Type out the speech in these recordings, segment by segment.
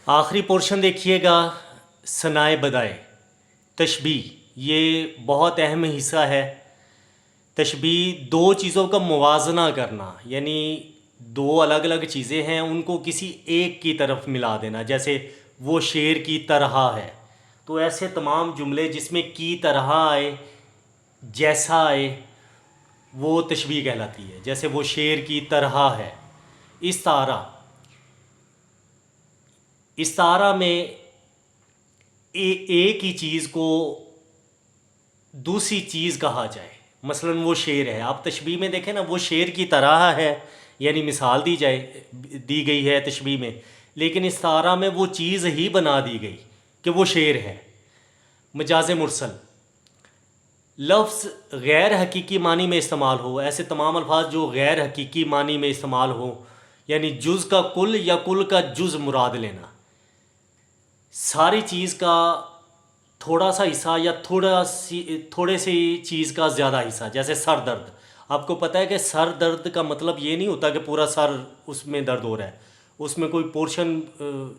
آخری پورشن دیکھیے گا، ثنائے بدائے تشبیہ، یہ بہت اہم حصہ ہے۔ تشبیہ دو چیزوں کا موازنہ کرنا، یعنی دو الگ الگ چیزیں ہیں ان کو کسی ایک کی طرف ملا دینا، جیسے وہ شیر کی طرح ہے، تو ایسے تمام جملے جس میں کی طرح آئے، جیسا آئے، وہ تشبیہ کہلاتی ہے۔ جیسے وہ شیر کی طرح ہے۔ استعارہ، استعارہ میں ایک ہی چیز کو دوسری چیز کہا جائے۔ مثلا وہ شیر ہے، آپ تشبیہ میں دیکھیں نا، وہ شیر کی طرح ہے، یعنی مثال دی گئی ہے تشبیہ میں، لیکن استعارہ میں وہ چیز ہی بنا دی گئی کہ وہ شیر ہے۔ مجاز مرسل، لفظ غیر حقیقی معنی میں استعمال ہو، ایسے تمام الفاظ جو غیر حقیقی معنی میں استعمال ہو، یعنی جز کا کل یا کل کا جز مراد لینا، ساری چیز کا تھوڑا سا حصہ یا تھوڑے سی چیز کا زیادہ حصہ، جیسے سر درد۔ آپ کو پتہ ہے کہ سر درد کا مطلب یہ نہیں ہوتا کہ پورا سر اس میں درد ہو رہا ہے، اس میں کوئی پورشن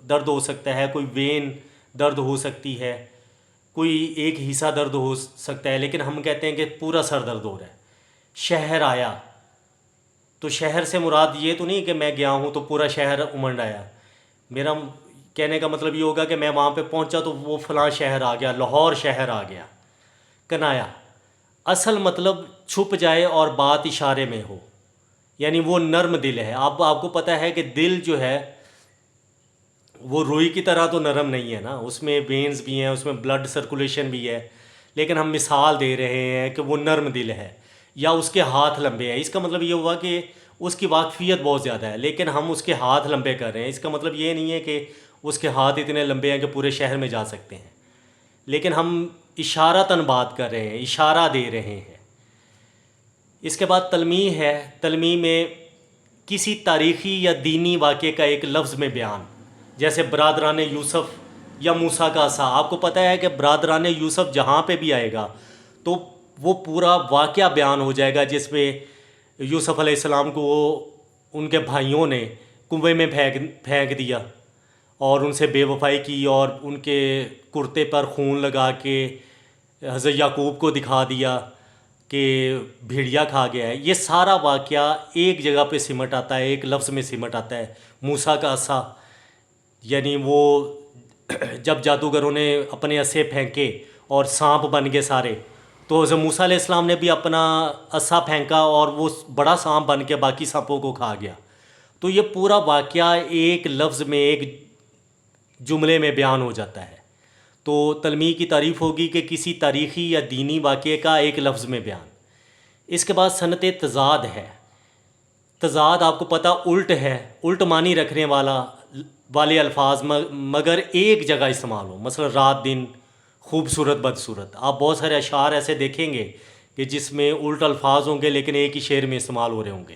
درد ہو سکتا ہے، کوئی وین درد ہو سکتی ہے، کوئی ایک حصہ درد ہو سکتا ہے، لیکن ہم کہتے ہیں کہ پورا سر درد ہو رہا ہے۔ شہر آیا، تو شہر سے مراد یہ تو نہیں کہ میں گیا ہوں تو پورا شہر امنڈ آیا، میرا کہنے کا مطلب یہ ہوگا کہ میں وہاں پہ پہنچا تو وہ فلاں شہر آ گیا، لاہور شہر آ گیا۔ کنایا، اصل مطلب چھپ جائے اور بات اشارے میں ہو، یعنی وہ نرم دل ہے۔ آپ کو پتہ ہے کہ دل جو ہے وہ روئی کی طرح تو نرم نہیں ہے نا، اس میں وینز بھی ہیں، اس میں بلڈ سرکولیشن بھی ہے، لیکن ہم مثال دے رہے ہیں کہ وہ نرم دل ہے، یا اس کے ہاتھ لمبے ہیں۔ اس کا مطلب یہ ہوا کہ اس کی واقفیت بہت زیادہ ہے، لیکن ہم اس کے ہاتھ لمبے کر رہے ہیں۔ اس کا مطلب یہ نہیں ہے کہ اس کے ہاتھ اتنے لمبے ہیں کہ پورے شہر میں جا سکتے ہیں، لیکن ہم اشارتاً بات کر رہے ہیں، اشارہ دے رہے ہیں۔ اس کے بعد تلمیح ہے، تلمیح میں کسی تاریخی یا دینی واقعے کا ایک لفظ میں بیان، جیسے برادران یوسف یا موسیٰ کا عصا۔ آپ کو پتہ ہے کہ برادران یوسف جہاں پہ بھی آئے گا تو وہ پورا واقعہ بیان ہو جائے گا، جس میں یوسف علیہ السلام کو ان کے بھائیوں نے کنویں میں پھینک دیا اور ان سے بے وفائی کی، اور ان کے کرتے پر خون لگا کے حضرت یعقوب کو دکھا دیا کہ بھیڑیا کھا گیا ہے۔ یہ سارا واقعہ ایک جگہ پہ سمٹ آتا ہے، ایک لفظ میں سمٹ آتا ہے، موسیٰ کا عصا۔ یعنی وہ جب جادوگروں نے اپنے عصے پھینکے اور سانپ بن گئے سارے، تو حضرت موسیٰ علیہ السلام نے بھی اپنا عصا پھینکا اور وہ بڑا سانپ بن کے باقی سانپوں کو کھا گیا۔ تو یہ پورا واقعہ ایک لفظ میں، ایک جملے میں بیان ہو جاتا ہے۔ تو تلمیح کی تعریف ہوگی کہ کسی تاریخی یا دینی واقعے کا ایک لفظ میں بیان۔ اس کے بعد صنعت تضاد ہے۔ تضاد آپ کو پتہ الٹ ہے، الٹ معنی رکھنے والے الفاظ مگر ایک جگہ استعمال ہو، مثلا رات دن، خوبصورت بدصورت۔ آپ بہت سارے اشعار ایسے دیکھیں گے کہ جس میں الٹ الفاظ ہوں گے لیکن ایک ہی شعر میں استعمال ہو رہے ہوں گے۔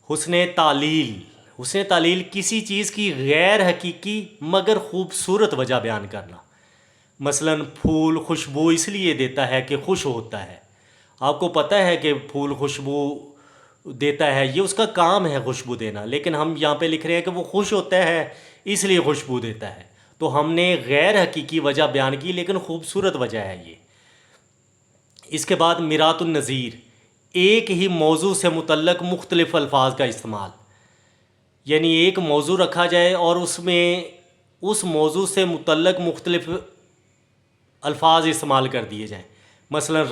حسن تعلیل، حسن تعلیل کسی چیز کی غیر حقیقی مگر خوبصورت وجہ بیان کرنا۔ مثلا پھول خوشبو اس لیے دیتا ہے کہ خوش ہوتا ہے۔ آپ کو پتہ ہے کہ پھول خوشبو دیتا ہے، یہ اس کا کام ہے خوشبو دینا، لیکن ہم یہاں پہ لکھ رہے ہیں کہ وہ خوش ہوتا ہے اس لیے خوشبو دیتا ہے۔ تو ہم نے غیر حقیقی وجہ بیان کی لیکن خوبصورت وجہ ہے یہ۔ اس کے بعد میرات النظیر، ایک ہی موضوع سے متعلق مختلف الفاظ کا استعمال، یعنی ایک موضوع رکھا جائے اور اس میں اس موضوع سے متعلق مختلف الفاظ استعمال کر دیے جائیں۔ مثلا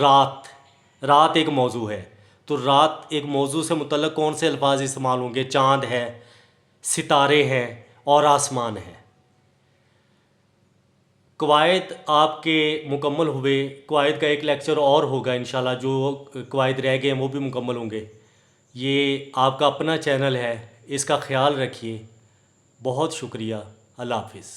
رات ایک موضوع ہے، تو رات ایک موضوع سے متعلق کون سے الفاظ استعمال ہوں گے؟ چاند ہے، ستارے ہیں اور آسمان ہے۔ قواعد آپ کے مکمل ہوئے، قواعد کا ایک لیکچر اور ہوگا انشاءاللہ، جو قواعد رہ گئے ہیں وہ بھی مکمل ہوں گے۔ یہ آپ کا اپنا چینل ہے، اس کا خیال رکھیے۔ بہت شکریہ، اللہ حافظ۔